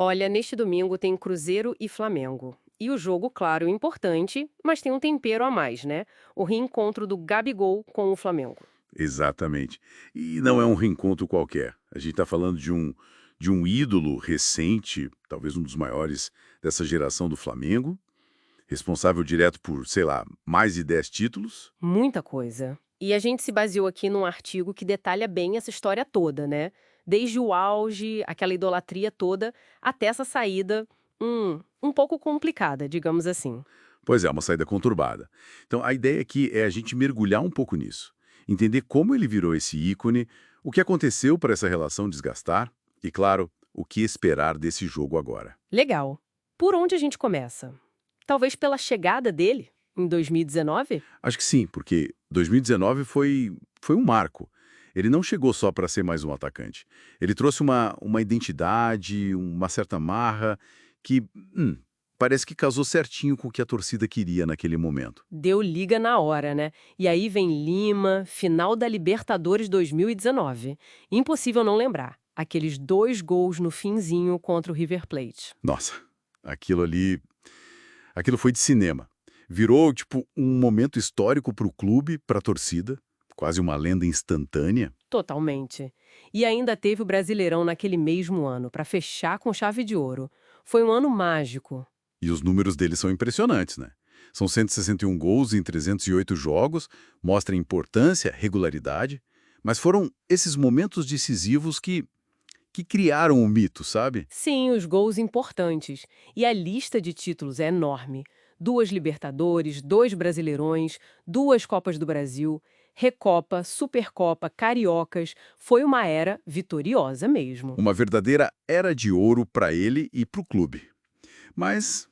Olha, neste domingo tem Cruzeiro e Flamengo. E o jogo, claro, importante, mas tem um tempero a mais, né? O reencontro do Gabigol com o Flamengo. Exatamente. E não é um reencontro qualquer. A gente está falando de um ídolo recente, talvez um dos maiores dessa geração do Flamengo, responsável direto por, sei lá, mais de 10 títulos. Muita coisa. E a gente se baseou aqui num artigo que detalha bem essa história toda, né? Desde o auge, aquela idolatria toda, até essa saída, um pouco complicada, digamos assim. Pois é, uma saída conturbada. Então, a ideia aqui é a gente mergulhar um pouco nisso, entender como ele virou esse ícone, o que aconteceu para essa relação desgastar e, claro, o que esperar desse jogo agora. Legal. Por onde a gente começa? Talvez pela chegada dele, em 2019? Acho que sim, porque 2019 foi um marco. Ele não chegou só para ser mais um atacante. Ele trouxe uma identidade, uma certa marra que parece que casou certinho com o que a torcida queria naquele momento. Deu liga na hora, né? E aí vem Lima, final da Libertadores 2019. Impossível não lembrar. Aqueles 2 gols no finzinho contra o River Plate. Nossa, aquilo ali, aquilo foi de cinema. Virou tipo um momento histórico para o clube, para a torcida, quase uma lenda instantânea. Totalmente. E ainda teve o Brasileirão naquele mesmo ano, para fechar com chave de ouro. Foi um ano mágico. E os números dele são impressionantes, né? São 161 gols em 308 jogos, mostra importância, regularidade, mas foram esses momentos decisivos que criaram o mito, sabe? Sim, os gols importantes. E a lista de títulos é enorme. 2 Libertadores, 2 Brasileirões, 2 Copas do Brasil, Recopa, Supercopa, Cariocas. Foi uma era vitoriosa mesmo. Uma verdadeira era de ouro para ele e para o clube. Mas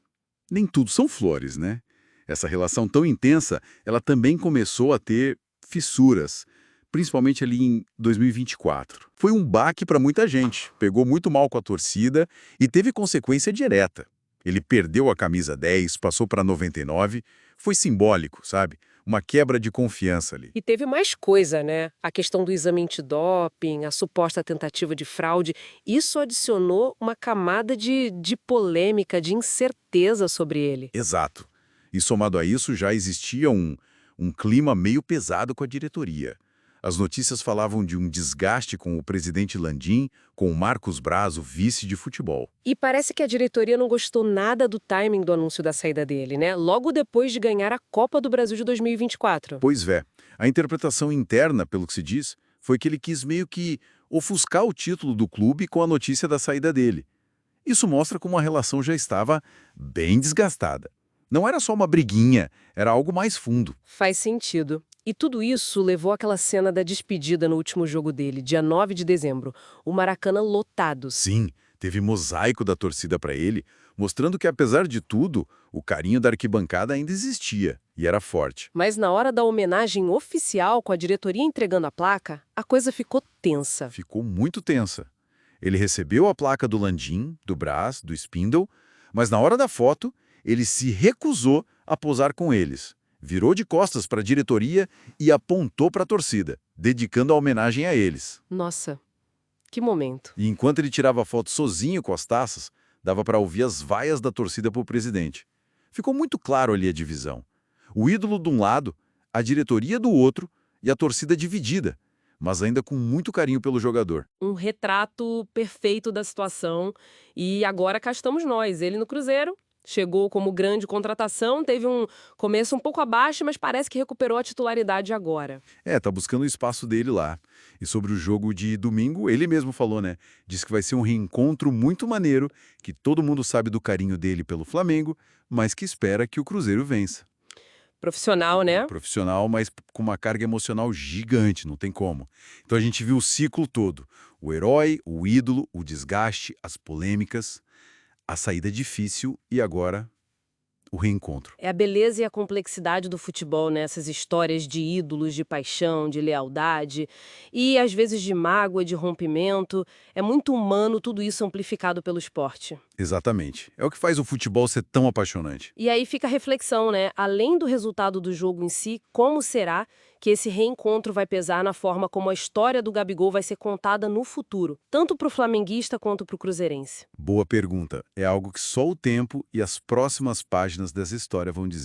nem tudo são flores, né? Essa relação tão intensa, ela também começou a ter fissuras, principalmente ali em 2024. Foi um baque para muita gente, pegou muito mal com a torcida e teve consequência direta. Ele perdeu a camisa 10, passou para 99, foi simbólico, sabe? Uma quebra de confiança ali. E teve mais coisa, né? A questão do exame antidoping, a suposta tentativa de fraude, isso adicionou uma camada de polêmica, de incerteza sobre ele. Exato. E somado a isso, já existia um clima meio pesado com a diretoria. As notícias falavam de um desgaste com o presidente Landim, com o Marcos Braz, o vice de futebol. E parece que a diretoria não gostou nada do timing do anúncio da saída dele, né? Logo depois de ganhar a Copa do Brasil de 2024. Pois é, a interpretação interna, pelo que se diz, foi que ele quis meio que ofuscar o título do clube com a notícia da saída dele. Isso mostra como a relação já estava bem desgastada. Não era só uma briguinha, era algo mais fundo. Faz sentido. E tudo isso levou àquela cena da despedida no último jogo dele, dia 9 de dezembro. O Maracanã lotado. Sim, teve mosaico da torcida para ele, mostrando que, apesar de tudo, o carinho da arquibancada ainda existia e era forte. Mas na hora da homenagem oficial, com a diretoria entregando a placa, a coisa ficou tensa. Ficou muito tensa. Ele recebeu a placa do Landim, do Brás, do Spindle, mas na hora da foto, ele se recusou a posar com eles. Virou de costas para a diretoria e apontou para a torcida, dedicando a homenagem a eles. Nossa, que momento. E enquanto ele tirava a foto sozinho com as taças, dava para ouvir as vaias da torcida para o presidente. Ficou muito claro ali a divisão. O ídolo de um lado, a diretoria do outro e a torcida dividida, mas ainda com muito carinho pelo jogador. Um retrato perfeito da situação. E agora cá estamos nós, ele no Cruzeiro. Chegou como grande contratação, teve um começo um pouco abaixo, mas parece que recuperou a titularidade agora. Tá buscando o espaço dele lá. E sobre o jogo de domingo, ele mesmo falou, né? Disse que vai ser um reencontro muito maneiro, que todo mundo sabe do carinho dele pelo Flamengo, mas que espera que o Cruzeiro vença. Profissional, né? Profissional, mas com uma carga emocional gigante, não tem como. Então a gente viu o ciclo todo. O herói, o ídolo, o desgaste, as polêmicas, a saída difícil e agora o reencontro. É a beleza e a complexidade do futebol, né? Essas histórias de ídolos, de paixão, de lealdade e às vezes de mágoa, de rompimento. É muito humano tudo isso amplificado pelo esporte. Exatamente. É o que faz o futebol ser tão apaixonante. E aí fica a reflexão, né? Além do resultado do jogo em si, como será que esse reencontro vai pesar na forma como a história do Gabigol vai ser contada no futuro, tanto para o flamenguista quanto para o cruzeirense. Boa pergunta. É algo que só o tempo e as próximas páginas dessa história vão dizer.